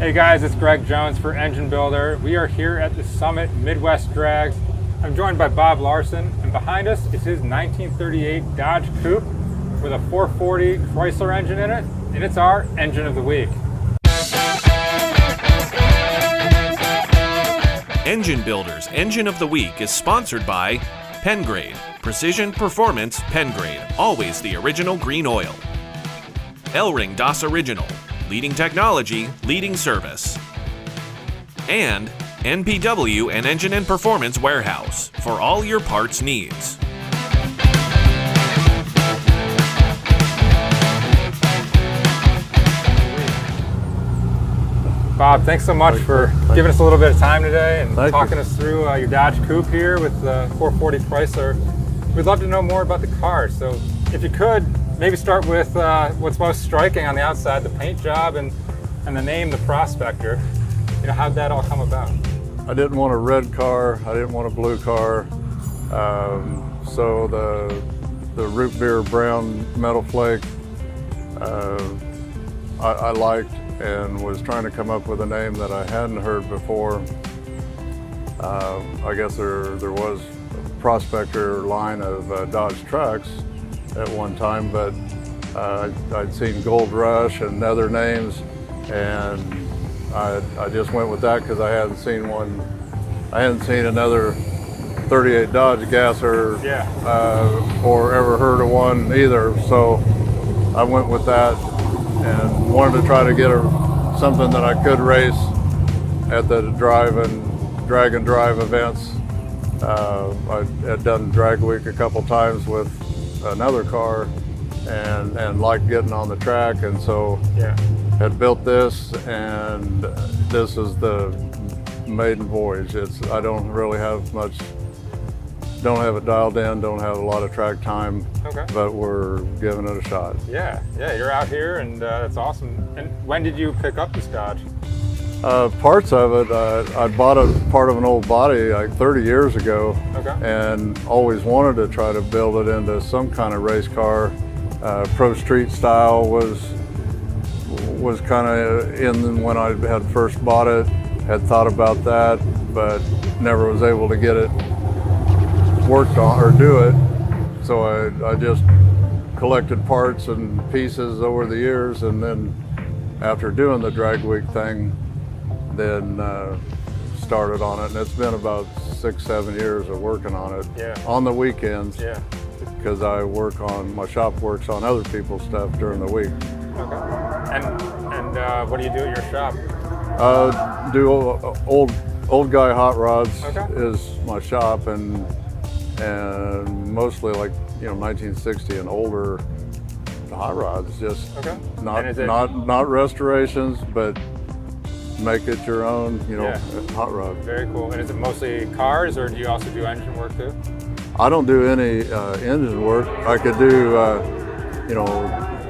Hey guys, it's Greg Jones for Engine Builder. We are here at the Summit Midwest Drags. I'm joined by Bob Larson, and behind us is his 1938 Dodge Coupe with a 440 Chrysler engine in it, and it's our Engine of the Week. Engine Builder's Engine of the Week is sponsored by Pengrade, Precision Performance Pengrade, always the original green oil. L-Ring DOS Original, leading technology, leading service. And NPW and Engine and Performance Warehouse for all your parts needs. Bob, thanks so much for giving us a little bit of time today and talking us through your Dodge Coupe here with the 440 Chrysler. We'd love to know more about the car, so if you could, maybe start with what's most striking on the outside, the paint job and the name, the Prospector. You know, how'd that all come about? I didn't want a red car, I didn't want a blue car, so the root beer brown metal flake I liked, and was trying to come up with a name that I hadn't heard before. I guess there was a Prospector line of Dodge trucks at one time, but I'd seen Gold Rush and other names, and I just went with that because I hadn't seen one. I hadn't seen another 38 Dodge Gasser, or ever heard of one either. So I went with that and wanted to try to get something that I could race at the drag and drive events. I had done Drag Week a couple times with another car and liked getting on the track, and so had built this, and this is the maiden voyage. I don't really have much, don't have it dialed in, don't have a lot of track time, but we're giving it a shot. Yeah, you're out here, and that's awesome. And when did you pick up this Dodge? Parts of it, I bought a part of an old body like 30 years ago, and always wanted to try to build it into some kind of race car. Pro Street style was kind of in when I had first bought it. Had thought about that, but never was able to get it worked on or do it. So I just collected parts and pieces over the years, and then after doing the Drag Week thing, then started on it, and it's been about 6-7 years of working on it on the weekends, because my shop works on other people's stuff during the week. And what do you do at your shop? Do old guy hot rods is my shop, and mostly like 1960 and older hot rods, just not restorations, but make it your own, hot rod. Very cool. And is it mostly cars, or do you also do engine work too? I don't do any engine work. I could do,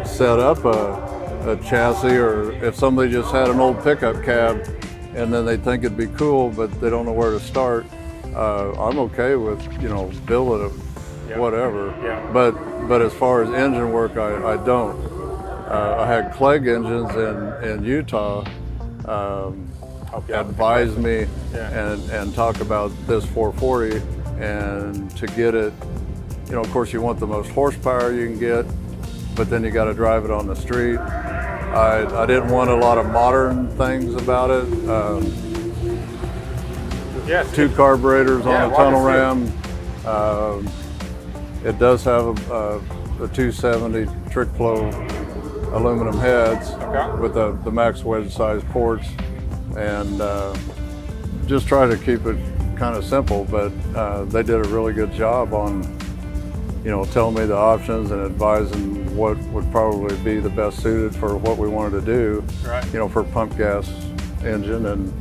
set up a chassis, or if somebody just had an old pickup cab and then they think it'd be cool, but they don't know where to start, I'm okay with, building it, whatever. But as far as engine work, I don't. I had Clegg engines in Utah advise me and talk about this 440, and to get it, of course you want the most horsepower you can get, but then you got to drive it on the street. I didn't want a lot of modern things about it. 2 carburetors on a tunnel ram. It does have a 270 trick flow aluminum heads with the max wedge size ports, and just try to keep it kind of simple, but they did a really good job on telling me the options and advising what would probably be the best suited for what we wanted to do, for pump gas engine. And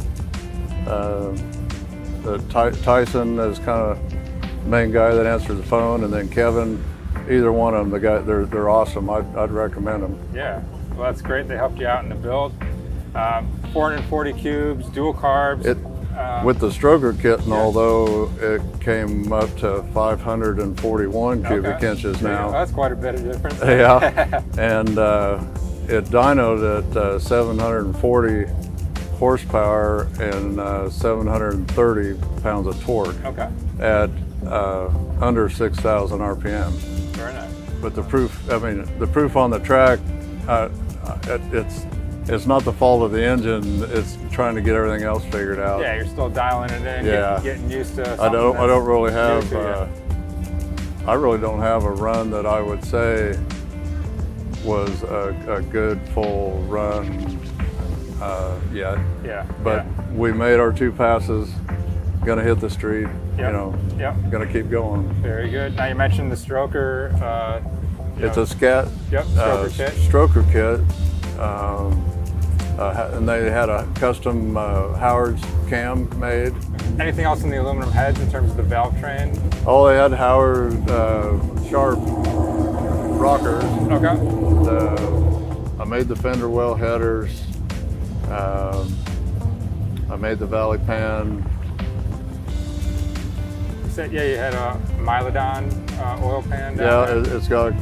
Tyson is kind of the main guy that answers the phone, and then Kevin. Either one of them, they're awesome. I'd recommend them. Yeah, well, that's great. They helped you out in the build. 440 cubes, dual carbs. With the stroker kit, and although it came up to 541 cubic inches now. That's quite a bit of difference. And it dynoed at 740 horsepower and 730 pounds of torque Okay. at under 6,000 RPM. Very nice. But the proof on the track, it's not the fault of the engine. It's trying to get everything else figured out. Yeah, you're still dialing it in, Yeah. getting used to. I don't really new have. to I really don't have a run that I would say was a good full run yet. Yeah. But we made our 2 passes. Gonna hit the street. Yep. You know. Yep. Gonna keep going. Very good. Now you mentioned the stroker. It's a scat. Yep. Stroker kit. Stroker kit. And they had a custom Howard's cam made. Anything else in the aluminum heads in terms of the valve train? Oh, they had Howard Sharp rockers. Okay. I made the fender well headers. I made the valley pan. So, yeah, you had a Mylodon oil pan down Yeah, there. it's got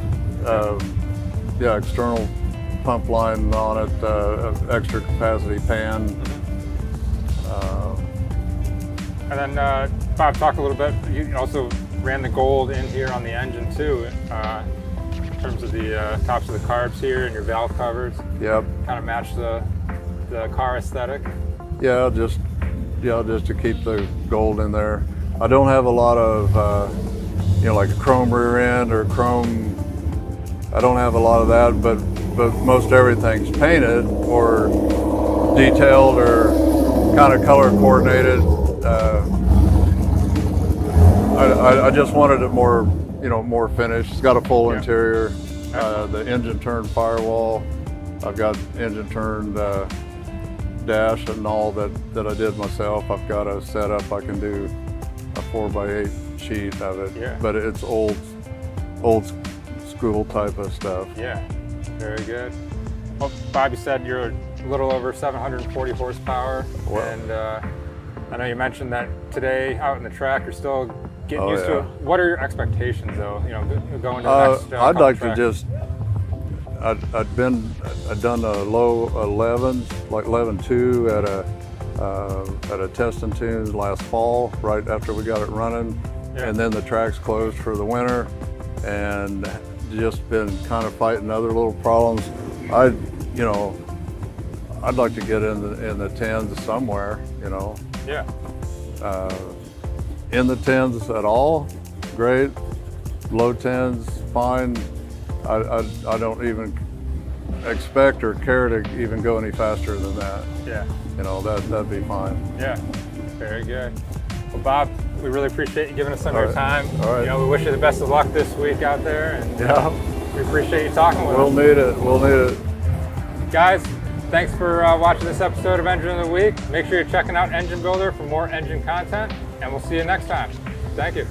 external pump line on it, extra capacity pan. And then Bob, talk a little bit. You also ran the gold in here on the engine too, in terms of the tops of the carbs here and your valve covers. Yep. Kind of match the car aesthetic. Yeah, just to keep the gold in there. I don't have a lot of like a chrome rear end or chrome. I don't have a lot of that, but most everything's painted or detailed or kind of color coordinated. I just wanted it more, more finished. It's got a full interior. The engine turned firewall. I've got engine turned dash and all that I did myself. I've got a setup. I can do a 4x8 sheet of it. Yeah. But it's old school type of stuff. Yeah, very good. Well, Bob, you said you're a little over 740 horsepower. Wow. And I know you mentioned that today out in the track, you're still getting used to yeah. it. What are your expectations though, going to the next I'd like track? to just, I'd done a low 11s, like 11.2 at a test and tune last fall, right after we got it running. Yeah. And then the track's closed for the winter and just been kind of fighting other little problems. I'd like to get in the 10s somewhere, Yeah. in the 10s at all, great. Low 10s, fine. I don't even expect or care to even go any faster than that. Yeah. That'd be fine. Yeah. Very good. Well, Bob, we really appreciate you giving us some of your All time. right. All right. We wish you the best of luck this week out there, and Yeah. we appreciate you talking with We'll us. need it. We'll need it. Guys, thanks for watching this episode of Engine of the Week. Make sure you're checking out Engine Builder for more engine content, and we'll see you next time. Thank you.